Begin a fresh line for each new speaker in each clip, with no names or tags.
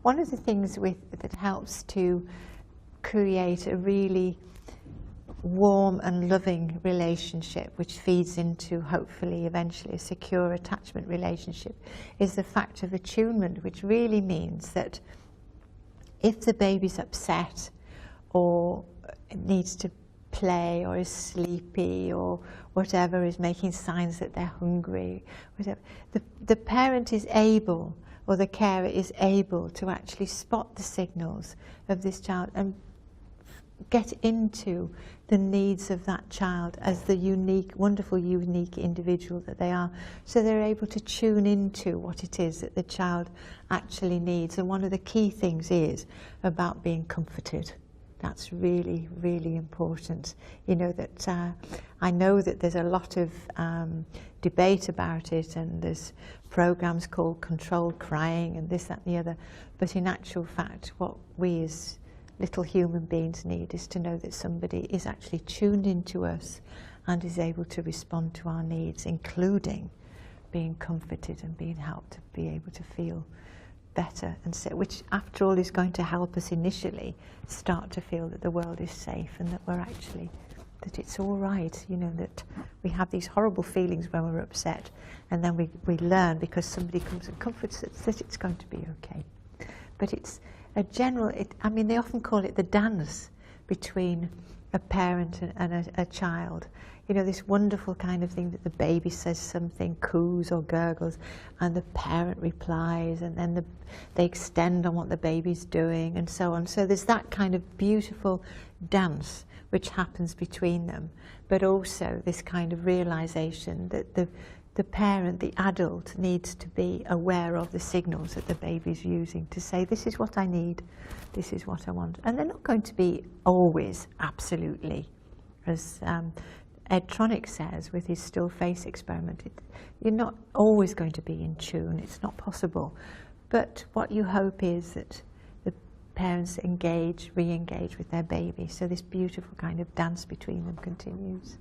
one of the things that helps to create a really warm and loving relationship, which feeds into hopefully eventually a secure attachment relationship, is the fact of attunement, which really means that if the baby's upset or needs to play or is sleepy or whatever, is making signs that they're hungry, whatever, the parent is able, or the carer is able, to actually spot the signals of this child and get into the needs of that child as the unique, wonderful, unique individual that they are. So they're able to tune into what it is that the child actually needs. And one of the key things is about being comforted. That's really, really important. You know, that I know that there's a lot of debate about it, and there's programs called controlled crying and this, that and the other. But in actual fact, what we as little human beings need is to know that somebody is actually tuned into us and is able to respond to our needs, including being comforted and being helped to be able to feel better, and so, which after all is going to help us initially start to feel that the world is safe and that we're actually, that it's all right, you know, that we have these horrible feelings when we're upset, and then we learn, because somebody comes and comforts us, that it's going to be okay. But it's a general, I mean, they often call it the dance between a parent and a child. You know, this wonderful kind of thing that the baby says something, coos or gurgles, and the parent replies, and then they extend on what the baby's doing, and so on. So there's that kind of beautiful dance which happens between them, but also this kind of realization that the parent, the adult, needs to be aware of the signals that the baby's using to say, this is what I need, this is what I want. And they're not going to be always absolutely, as Ed Tronick says with his still face experiment, you're not always going to be in tune, it's not possible. But what you hope is that the parents re-engage with their baby, so this beautiful kind of dance between them continues.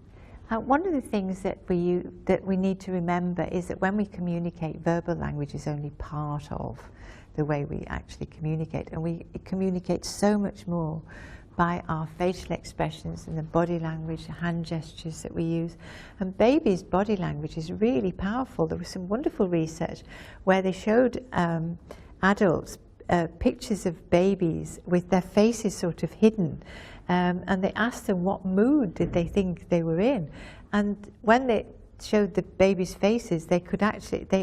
One of the things that we need to remember is that when we communicate, verbal language is only part of the way we actually communicate, and we communicate so much more by our facial expressions and the body language, the hand gestures that we use. And babies' body language is really powerful. There was some wonderful research where they showed adults pictures of babies with their faces sort of hidden. And they asked them what mood did they think they were in, and when they showed the baby's faces, they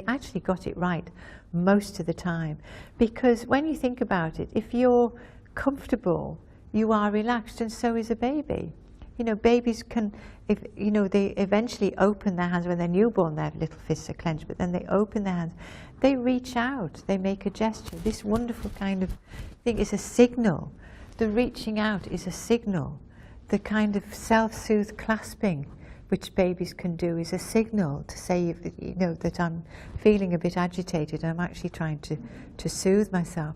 actually got it right most of the time, because when you think about it, if you're comfortable, you are relaxed, and so is a baby. You know, babies can, if you know, they eventually open their hands when they're newborn. Their little fists are clenched, but then they open their hands. They reach out. They make a gesture. This wonderful kind of thing is a signal. The reaching out is a signal. The kind of self-soothed clasping which babies can do is a signal to say, you know, that I'm feeling a bit agitated and I'm actually trying to soothe myself.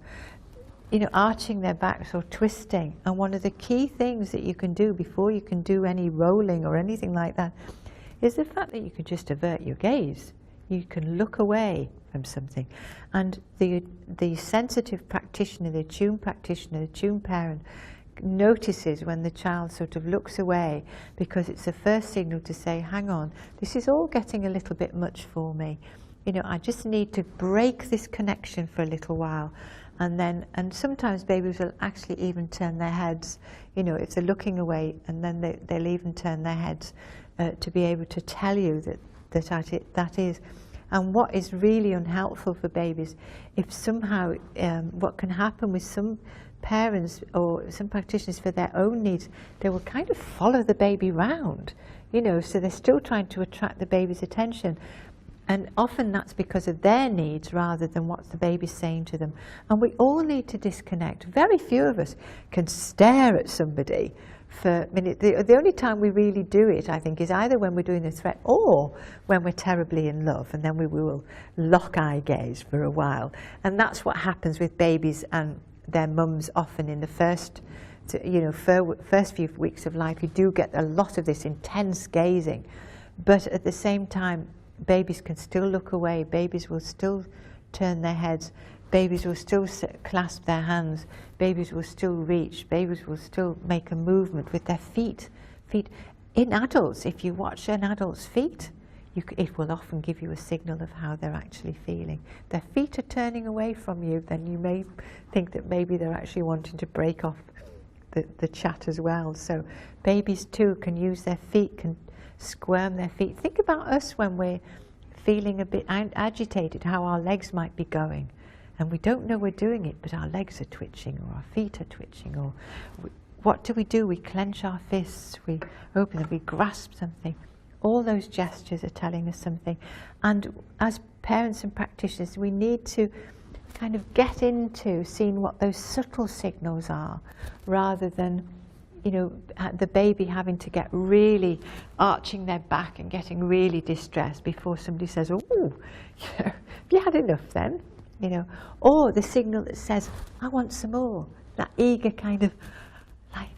You know, arching their backs or twisting. And one of the key things that you can do before you can do any rolling or anything like that is the fact that you can just avert your gaze. You can look away from something. And the sensitive practitioner, the attuned practitioner, the attuned parent notices when the child sort of looks away, because it's the first signal to say, hang on, this is all getting a little bit much for me. You know, I just need to break this connection for a little while. And sometimes babies will actually even turn their heads, you know, if they're looking away, and then they'll even turn their heads to be able to tell you that is. And what is really unhelpful for babies, if somehow what can happen with some parents or some practitioners for their own needs, they will kind of follow the baby round, you know, so they're still trying to attract the baby's attention. And often that's because of their needs rather than what the baby's saying to them. And we all need to disconnect. Very few of us can stare at somebody for a minute. The only time we really do it, I think, is either when we're doing a threat or when we're terribly in love, and then we will lock eye gaze for a while. And that's what happens with babies and their mums often in the first few weeks of life. You do get a lot of this intense gazing, but at the same time, babies can still look away. Babies will still turn their heads babies will still clasp their hands, babies will still reach, babies will still make a movement with their feet. In adults, if you watch an adult's feet, it will often give you a signal of how they're actually feeling. If their feet are turning away from you, then you may think that maybe they're actually wanting to break off the chat as well. So babies too can use their feet, can squirm their feet. Think about us when we're feeling a bit agitated, how our legs might be going. And we don't know we're doing it, but our legs are twitching or our feet are twitching. Or what do? We clench our fists, we open them, we grasp something. All those gestures are telling us something. And as parents and practitioners, we need to kind of get into seeing what those subtle signals are, rather than, you know, the baby having to get really arching their back and getting really distressed before somebody says, oh, you know, have you had enough then? You know, or the signal that says, I want some more. That eager kind of, like,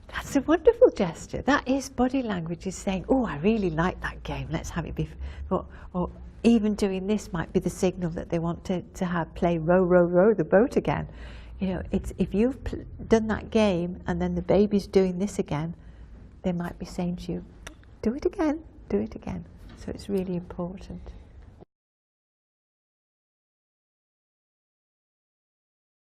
that's a wonderful gesture. That is body language, is saying, oh, I really like that game, let's have it before. Or even doing this might be the signal that they want to play row, row, row the boat again. You know, it's, if you've done that game and then the baby's doing this again, they might be saying to you, do it again, do it again. So it's really important.